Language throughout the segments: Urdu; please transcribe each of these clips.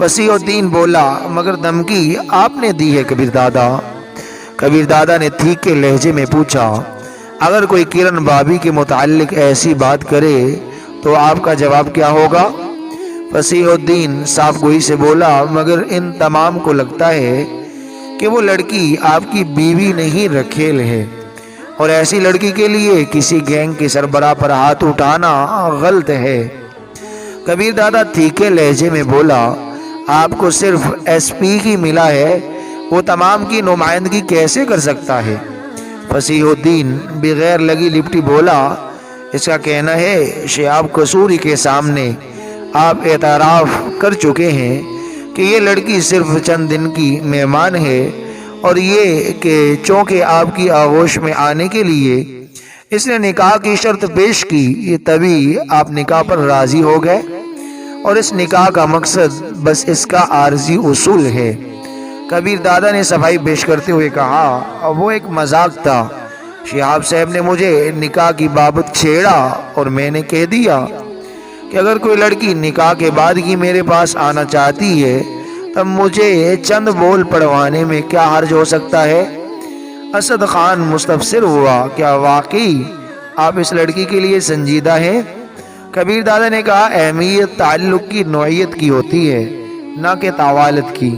فصیح الدین بولا مگر دھمکی آپ نے دی ہے کبیر دادا؟ کبیر دادا نے تھیکے لہجے میں پوچھا اگر کوئی کرن بابی کے متعلق ایسی بات کرے تو آپ کا جواب کیا ہوگا؟ فصیح الدین صاف گوئی سے بولا مگر ان تمام کو لگتا ہے کہ وہ لڑکی آپ کی بیوی نہیں رکھیل ہے، اور ایسی لڑکی کے لیے کسی گینگ کے سربراہ پر ہاتھ اٹھانا غلط ہے۔ کبیر دادا تھیکے لہجے میں بولا آپ کو صرف ایس پی ہی ملا ہے، وہ تمام کی نمائندگی کیسے کر سکتا ہے؟ فصیح الدین بغیر لگی لپٹی بولا اس کا کہنا ہے شہاب قصوری کے سامنے آپ اعتراف کر چکے ہیں کہ یہ لڑکی صرف چند دن کی مہمان ہے، اور یہ کہ چونکہ آپ کی آغوش میں آنے کے لیے اس نے نکاح کی شرط پیش کی، یہ تبھی آپ نکاح پر راضی ہو گئے، اور اس نکاح کا مقصد بس اس کا عارضی اصول ہے۔ کبیر دادا نے صفائی پیش کرتے ہوئے کہا وہ ایک مذاق تھا، شہاب صاحب نے مجھے نکاح کی بابت چھیڑا اور میں نے کہہ دیا کہ اگر کوئی لڑکی نکاح کے بعد ہی میرے پاس آنا چاہتی ہے تب مجھے چند بول پڑھوانے میں کیا حرج ہو سکتا ہے؟ اسد خان مستفسر ہوا کیا واقعی آپ اس لڑکی کے لیے سنجیدہ ہیں؟ کبیر دادا نے کہا اہمیت تعلق کی نوعیت کی ہوتی ہے نہ کہ طوالت کی،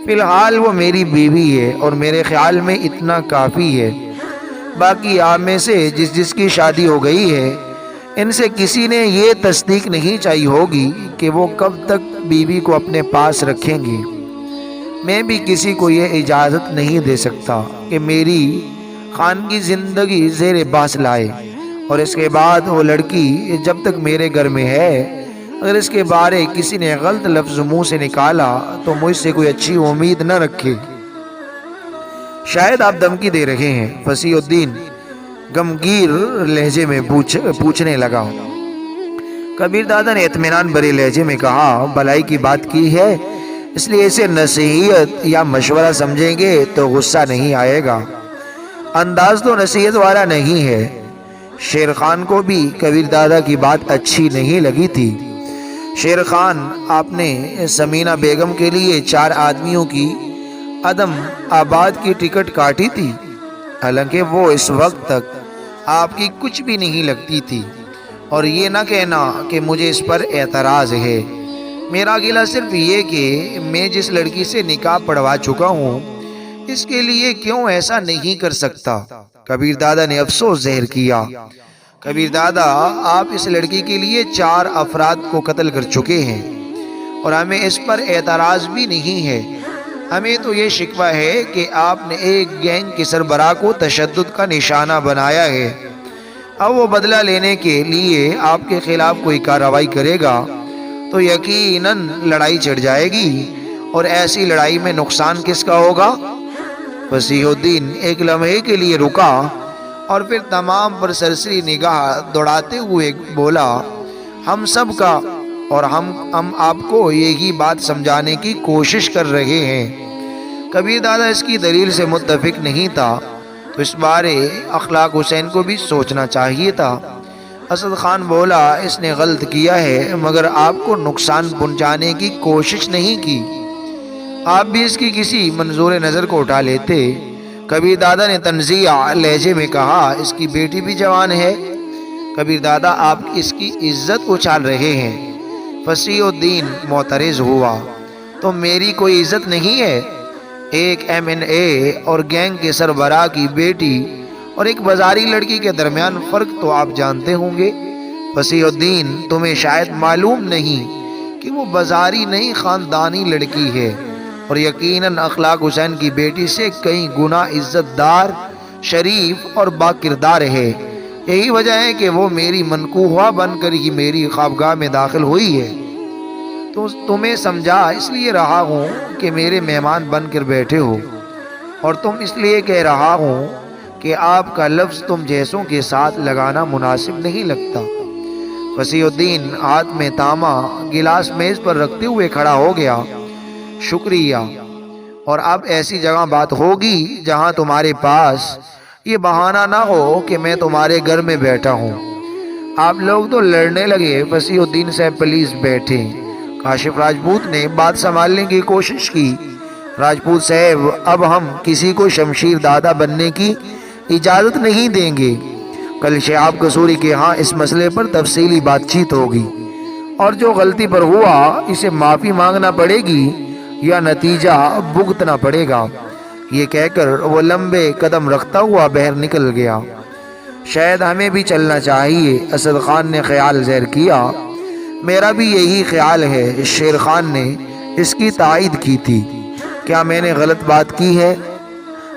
فی الحال وہ میری بیوی ہے اور میرے خیال میں اتنا کافی ہے، باقی آپ میں سے جس کی شادی ہو گئی ہے ان سے کسی نے یہ تصدیق نہیں چاہی ہوگی کہ وہ کب تک بیوی کو اپنے پاس رکھیں گی۔ میں بھی کسی کو یہ اجازت نہیں دے سکتا کہ میری خان کی زندگی زیر باس لائے، اور اس کے بعد وہ لڑکی جب تک میرے گھر میں ہے اگر اس کے بارے کسی نے غلط لفظ منہ سے نکالا تو مجھ سے کوئی اچھی امید نہ رکھے۔ شاید آپ دھمکی دے رہے ہیں، فصیح الدین غمگین لہجے میں پوچھنے لگا۔ کبیر دادا نے اطمینان بھرے لہجے میں کہا بھلائی کی بات کی ہے، اس لیے اسے نصیحت یا مشورہ سمجھیں گے تو غصہ نہیں آئے گا۔ انداز تو نصیحت والا نہیں ہے۔ شیر خان کو بھی کبیر دادا کی بات اچھی نہیں لگی تھی۔ شیر خان آپ نے سمینہ بیگم کے لیے 4 آدمیوں کی عدم آباد کی ٹکٹ کاٹی تھی، حالانکہ وہ اس وقت تک آپ کی کچھ بھی نہیں لگتی تھی، اور یہ نہ کہنا کہ مجھے اس پر اعتراض ہے۔ میرا گلہ صرف یہ کہ میں جس لڑکی سے نکاح پڑھوا چکا ہوں اس کے لیے کیوں ایسا نہیں کر سکتا؟ کبیر دادا نے افسوس ظاہر کیا۔ کبیر دادا آپ اس لڑکی کے لیے 4 افراد کو قتل کر چکے ہیں اور ہمیں اس پر اعتراض بھی نہیں ہے۔ ہمیں تو یہ شکوہ ہے کہ آپ نے ایک گینگ کے سربراہ کو تشدد کا نشانہ بنایا ہے۔ اب وہ بدلہ لینے کے لیے آپ کے خلاف کوئی کارروائی کرے گا تو یقیناً لڑائی چھڑ جائے گی، اور ایسی لڑائی میں نقصان کس کا ہوگا؟ فصیح الدین ایک لمحے کے لیے رکا اور پھر تمام پر سرسری نگاہ دوڑاتے ہوئے بولا ہم سب کا، اور ہم آپ کو یہی بات سمجھانے کی کوشش کر رہے ہیں۔ کبیر دادا اس کی دلیل سے متفق نہیں تھا تو اس بارے اخلاق حسین کو بھی سوچنا چاہیے تھا۔ اسد خان بولا اس نے غلط کیا ہے مگر آپ کو نقصان پہنچانے کی کوشش نہیں کی، آپ بھی اس کی کسی منظور نظر کو اٹھا لیتے۔ کبیر دادا نے تنزیہ لہجے میں کہا اس کی بیٹی بھی جوان ہے۔ کبیر دادا آپ اس کی عزت اچھال رہے ہیں۔ فصیح الدین معترض ہوا تو میری کوئی عزت نہیں ہے؟ ایک MNA اور گینگ کے سربراہ کی بیٹی اور ایک بازاری لڑکی کے درمیان فرق تو آپ جانتے ہوں گے۔ فصیح الدین تمہیں شاید معلوم نہیں کہ وہ بازاری نہیں خاندانی لڑکی ہے، اور یقیناً اخلاق حسین کی بیٹی سے کئی گنا عزت دار، شریف اور باکردار ہے۔ یہی وجہ ہے کہ وہ میری منکوحہ بن کر ہی میری خوابگاہ میں داخل ہوئی ہے۔ تو تمہیں سمجھا اس لیے رہا ہوں کہ میرے مہمان بن کر بیٹھے ہو، اور تم اس لیے کہہ رہا ہوں کہ آپ کا لفظ تم جیسوں کے ساتھ لگانا مناسب نہیں لگتا۔ فصیح الدین ہاتھ میں تاما گلاس میز پر رکھتے ہوئے کھڑا ہو گیا۔ شکریہ، اور اب ایسی جگہ بات ہوگی جہاں تمہارے پاس یہ بہانہ نہ ہو کہ میں تمہارے گھر میں بیٹھا ہوں۔ آپ لوگ تو لڑنے لگے۔ فصیح الدین صاحب پلیز بیٹھیں، کاشف راجپوت نے بات سنبھالنے کی کوشش کی۔ راجپوت صاحب، اب ہم کسی کو شمشیر دادا بننے کی اجازت نہیں دیں گے۔ کل شہاب قصوری کے ہاں اس مسئلے پر تفصیلی بات چیت ہوگی، اور جو غلطی پر ہوا اسے معافی مانگنا پڑے گی یا نتیجہ بھگتنا پڑے گا۔ یہ کہہ کر وہ لمبے قدم رکھتا ہوا باہر نکل گیا۔ شاید ہمیں بھی چلنا چاہیے، اسد خان نے خیال ظاہر کیا۔ میرا بھی یہی خیال ہے، شیر خان نے اس کی تائید کی تھی۔ کیا میں نے غلط بات کی ہے؟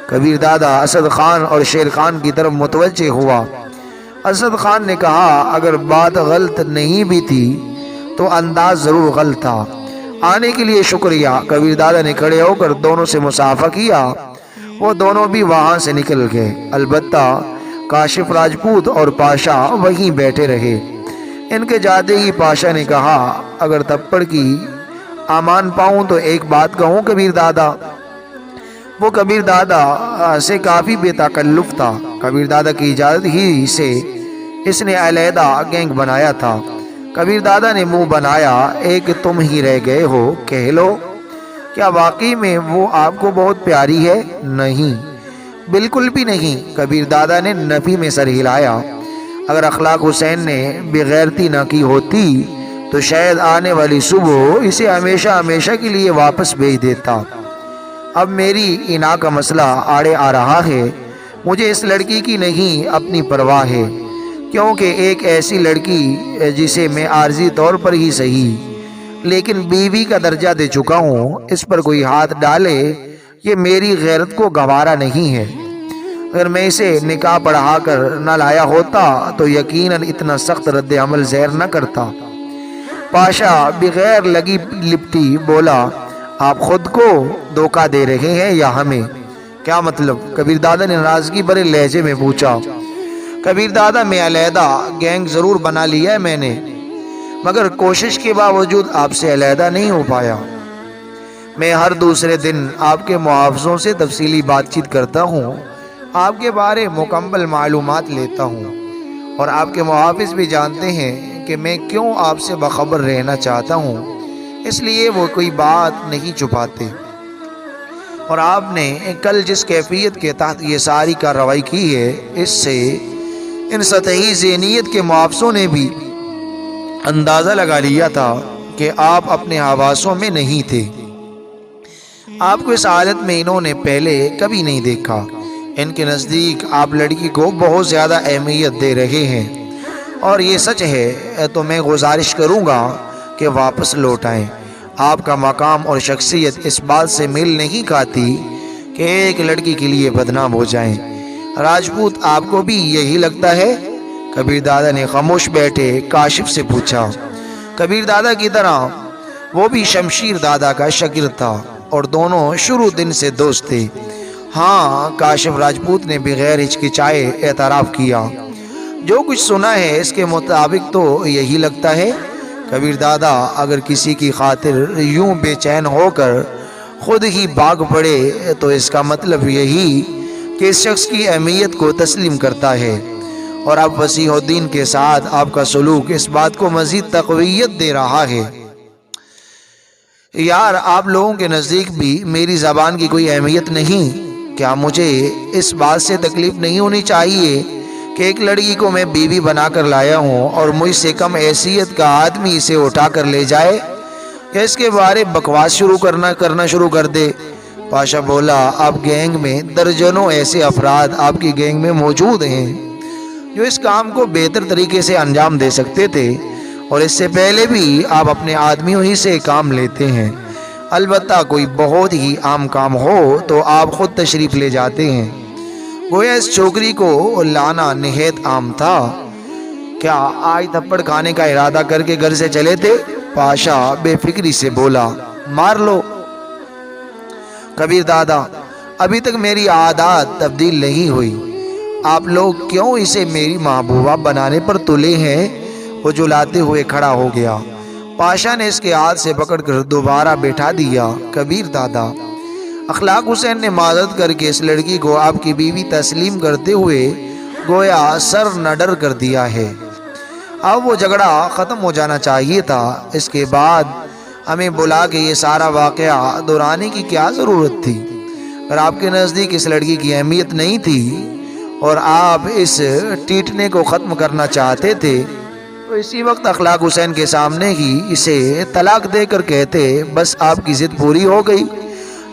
کبیر دادا اسد خان اور شیر خان کی طرف متوجہ ہوا۔ اسد خان نے کہا، اگر بات غلط نہیں بھی تھی تو انداز ضرور غلط تھا۔ آنے کے لیے شکریہ۔ کبیر دادا نے کھڑے ہو کر دونوں سے مصافحہ کیا۔ وہ دونوں بھی وہاں سے نکل گئے، البتہ کاشف راجپوت اور پاشا وہیں بیٹھے رہے۔ ان کے جاتے ہی پاشا نے کہا، اگر تپڑ کی امان پاؤں تو ایک بات کہوں کبیر دادا۔ وہ کبیر دادا سے کافی بے تکلف تھا۔ کبیر دادا کی اجازت ہی سے اس نے علیحدہ گینگ بنایا تھا۔ کبیر دادا نے منہ بنایا، ایک تم ہی رہ گئے ہو، کہہ لو۔ کیا واقعی میں وہ آپ کو بہت پیاری ہے؟ نہیں، بالکل بھی نہیں۔ کبیر دادا نے نفی میں سر ہلایا۔ اگر اخلاق حسین نے بغیرتی نہ کی ہوتی تو شاید آنے والی صبح اسے ہمیشہ ہمیشہ کے لیے واپس بھیج دیتا۔ اب میری انا کا مسئلہ آڑے آ رہا ہے۔ مجھے اس لڑکی کی نہیں اپنی پرواہ ہے، کیونکہ ایک ایسی لڑکی جسے میں عارضی طور پر ہی صحیح لیکن بیوی کا درجہ دے چکا ہوں، اس پر کوئی ہاتھ ڈالے یہ میری غیرت کو گوارا نہیں ہے۔ اگر میں اسے نکاح پڑھا کر نہ لایا ہوتا تو یقیناً اتنا سخت رد عمل ظاہر نہ کرتا۔ پاشا بغیر لگی لپٹی بولا، آپ خود کو دھوکہ دے رہے ہیں یا ہمیں؟ کیا مطلب؟ کبیر دادا نے ناراضگی بھرے لہجے میں پوچھا۔ کبیر دادا، میں علیحدہ گینگ ضرور بنا لیا ہے میں نے، مگر کوشش کے باوجود آپ سے علیحدہ نہیں ہو پایا۔ میں ہر دوسرے دن آپ کے محافظوں سے تفصیلی بات چیت کرتا ہوں، آپ کے بارے مکمل معلومات لیتا ہوں، اور آپ کے محافظ بھی جانتے ہیں کہ میں کیوں آپ سے باخبر رہنا چاہتا ہوں، اس لیے وہ کوئی بات نہیں چھپاتے۔ اور آپ نے کل جس کیفیت کے تحت یہ ساری کارروائی کی ہے، اس سے ان سطحی ذہنیت کے محافظوں نے بھی اندازہ لگا لیا تھا کہ آپ اپنے حواسوں میں نہیں تھے۔ آپ کو اس حالت میں انہوں نے پہلے کبھی نہیں دیکھا۔ ان کے نزدیک آپ لڑکی کو بہت زیادہ اہمیت دے رہے ہیں، اور یہ سچ ہے تو میں گزارش کروں گا کہ واپس لوٹ آئیں۔ آپ کا مقام اور شخصیت اس بات سے میل نہیں کھاتی کہ ایک لڑکی کے لیے بدنام ہو جائیں۔ راجپوت، آپ کو بھی یہی لگتا ہے؟ کبیر دادا نے خاموش بیٹھے کاشف سے پوچھا۔ کبیر دادا کی طرح وہ بھی شمشیر دادا کا شاگرد تھا اور دونوں شروع دن سے دوست تھے۔ ہاں، کاشف راجپوت نے بغیر ہچکچائے اعتراف کیا۔ جو کچھ سنا ہے اس کے مطابق تو یہی لگتا ہے۔ کبیر دادا، اگر کسی کی خاطر یوں بے چین ہو کر خود ہی بھاگ پڑے تو اس کا مطلب یہی کہ اس شخص کی اہمیت کو تسلیم کرتا ہے، اور اب وسیع الدین کے ساتھ آپ کا سلوک اس بات کو مزید تقویت دے رہا ہے۔ یار، آپ لوگوں کے نزدیک بھی میری زبان کی کوئی اہمیت نہیں؟ کیا مجھے اس بات سے تکلیف نہیں ہونی چاہیے کہ ایک لڑکی کو میں بیوی بنا کر لایا ہوں اور مجھ سے کم حیثیت کا آدمی اسے اٹھا کر لے جائے یا اس کے بارے بکواس کرنا شروع کر دے؟ پاشا بولا، آپ گینگ میں درجنوں ایسے افراد آپ کی گینگ میں موجود ہیں جو اس کام کو بہتر طریقے سے انجام دے سکتے تھے، اور اس سے پہلے بھی آپ اپنے آدمیوں ہی سے کام لیتے ہیں۔ البتہ کوئی بہت ہی عام کام ہو تو آپ خود تشریف لے جاتے ہیں۔ گویا اس چھوکری کو لانا نہایت عام تھا۔ کیا آج تھپڑ کھانے کا ارادہ کر کے گھر سے چلے تھے؟ پاشا بے فکری سے بولا۔ مار لو کبیر دادا، ابھی تک میری عادات تبدیل نہیں ہوئی، آپ لوگ کیوں اسے میری محبوبہ بنانے پر تلے ہیں؟ وہ جلاتے ہوئے کھڑا ہو گیا۔ پاشا نے اس کے ہاتھ سے پکڑ کر دوبارہ بیٹھا دیا۔ کبیر دادا، اخلاق حسین نے معذرت کر کے اس لڑکی کو آپ کی بیوی تسلیم کرتے ہوئے گویا سر نڈر کر دیا ہے۔ اب وہ جھگڑا ختم ہو جانا چاہیے تھا۔ اس کے بعد ہمیں بلا کے یہ سارا واقعہ دہرانے کی کیا ضرورت تھی؟ اگر آپ کے نزدیک اس لڑکی کی اہمیت نہیں تھی اور آپ اس ٹیٹنے کو ختم کرنا چاہتے تھے تو اسی وقت اخلاق حسین کے سامنے ہی اسے طلاق دے کر کہتے، بس آپ کی ضد پوری ہو گئی۔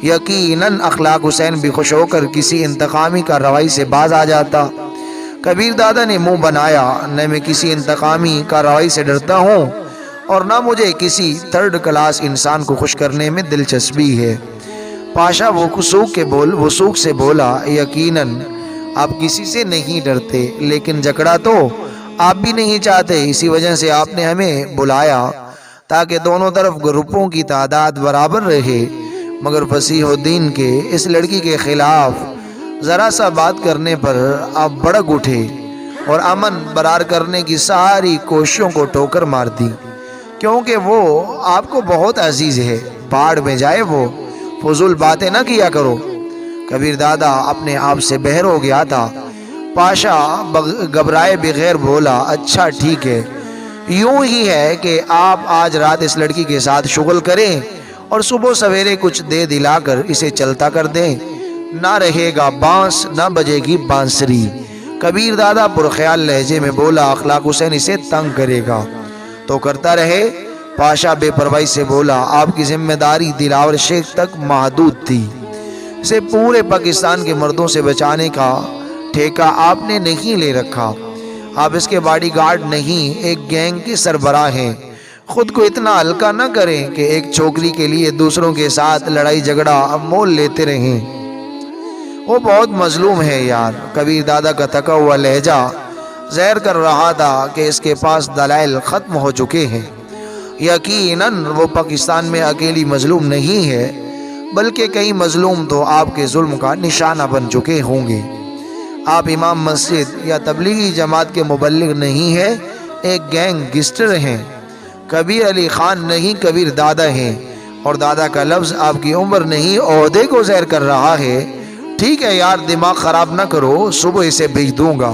یقیناً اخلاق حسین بھی خوش ہو کر کسی انتقامی کارروائی سے باز آ جاتا۔ کبیر دادا نے منہ بنایا، نہ میں کسی انتقامی کارروائی سے ڈرتا ہوں اور نہ مجھے کسی تھرڈ کلاس انسان کو خوش کرنے میں دلچسپی ہے۔ پاشا وثوق سے بولا، یقیناً آپ کسی سے نہیں ڈرتے، لیکن جھگڑا تو آپ بھی نہیں چاہتے، اسی وجہ سے آپ نے ہمیں بلایا تاکہ دونوں طرف گروپوں کی تعداد برابر رہے۔ مگر فصیح الدین کے اس لڑکی کے خلاف ذرا سا بات کرنے پر آپ بھڑک اٹھے اور امن برار کرنے کی ساری کوششوں کو ٹھوکر مار دی، کیونکہ وہ آپ کو بہت عزیز ہے۔ باڑ میں جائے وہ، فضول باتیں نہ کیا کرو۔ کبیر دادا اپنے آپ سے بہر ہو گیا تھا۔ پاشا گھبرائے بغیر بولا، اچھا ٹھیک ہے، یوں ہی ہے کہ آپ آج رات اس لڑکی کے ساتھ شغل کریں اور صبح سویرے کچھ دے دلا کر اسے چلتا کر دیں، نہ رہے گا بانس نہ بجے گی بانسری۔ کبیر دادا پرخیال لہجے میں بولا، اخلاق حسین اسے تنگ کرے گا تو کرتا رہے۔ پاشا بے پرواہی سے بولا، آپ کی ذمہ داری دلاور شیخ تک محدود تھی، اسے پورے پاکستان کے مردوں سے بچانے کا ٹھیکہ آپ نے نہیں لے رکھا۔ آپ اس کے باڈی گارڈ نہیں، ایک گینگ کے سربراہ ہیں۔ خود کو اتنا ہلکا نہ کریں کہ ایک چھوکری کے لیے دوسروں کے ساتھ لڑائی جھگڑا مول لیتے رہیں۔ وہ بہت مظلوم ہے یار۔ کبیر دادا کا تھکا ہوا لہجہ ظاہر کر رہا تھا کہ اس کے پاس دلائل ختم ہو چکے ہیں۔ یقیناً وہ پاکستان میں اکیلی مظلوم نہیں ہے، بلکہ کئی مظلوم تو آپ کے ظلم کا نشانہ بن چکے ہوں گے۔ آپ امام مسجد یا تبلیغی جماعت کے مبلغ نہیں ہیں، ایک گینگسٹر ہیں۔ کبیر علی خان نہیں، کبیر دادا ہیں، اور دادا کا لفظ آپ کی عمر نہیں عہدے کو ظاہر کر رہا ہے۔ ٹھیک ہے یار، دماغ خراب نہ کرو، صبح اسے بھیج دوں گا۔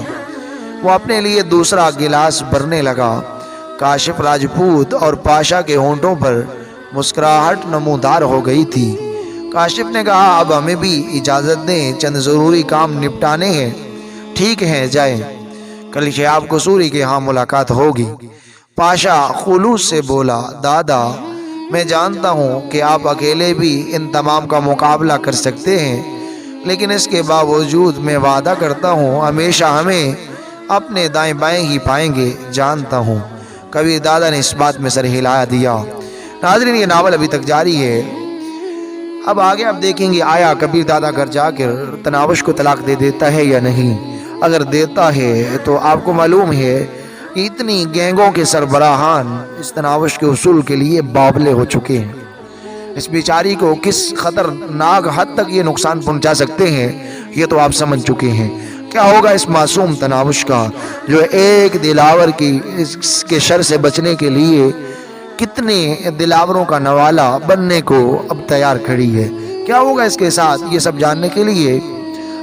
وہ اپنے لیے دوسرا گلاس بھرنے لگا۔ کاشف راجپوت اور پاشا کے ہونٹوں پر مسکراہٹ نمودار ہو گئی تھی۔ کاشف نے کہا، اب ہمیں بھی اجازت دیں، چند ضروری کام نپٹانے ہیں۔ ٹھیک ہے، جائیں، کل شہاب قصوری کے ہاں ملاقات ہوگی۔ پاشا خلوص سے بولا، دادا میں جانتا ہوں کہ آپ اکیلے بھی ان تمام کا مقابلہ کر سکتے ہیں، لیکن اس کے باوجود میں وعدہ کرتا ہوں ہمیشہ ہمیں اپنے دائیں بائیں ہی پائیں گے، جانتا ہوں۔ کبیر دادا نے اس بات میں سر ہلا دیا۔ ناظرین، یہ ناول ابھی تک جاری ہے۔ اب آگے آپ دیکھیں گے آیا کبیر دادا گھر جا کر تناوش کو طلاق دے دیتا ہے یا نہیں۔ اگر دیتا ہے تو آپ کو معلوم ہے کہ اتنی گینگوں کے سربراہان اس تناوش کے اصول کے لیے بابلے ہو چکے ہیں۔ اس بیچاری کو کس خطرناک حد تک یہ نقصان پہنچا سکتے ہیں یہ تو آپ سمجھ چکے ہیں۔ کیا ہوگا اس معصوم تناوش کا جو ایک دلاور کی اس کے شر سے بچنے کے لیے کتنے دلاوروں کا نوالا بننے کو اب تیار کھڑی ہے۔ کیا ہوگا اس کے ساتھ، یہ سب جاننے کے لیے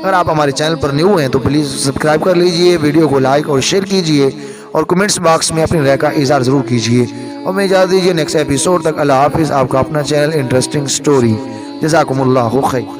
اگر آپ ہمارے چینل پر نیو ہیں تو پلیز سبسکرائب کر لیجئے، ویڈیو کو لائک اور شیئر کیجئے اور کمنٹس باکس میں اپنی رائے کا اظہار ضرور کیجئے۔ اور میں اجازت دیجئے نیکسٹ ایپیسوڈ تک۔ اللہ حافظ۔ آپ کا اپنا چینل انٹرسٹنگ سٹوری۔ جزاکم اللہ خیر۔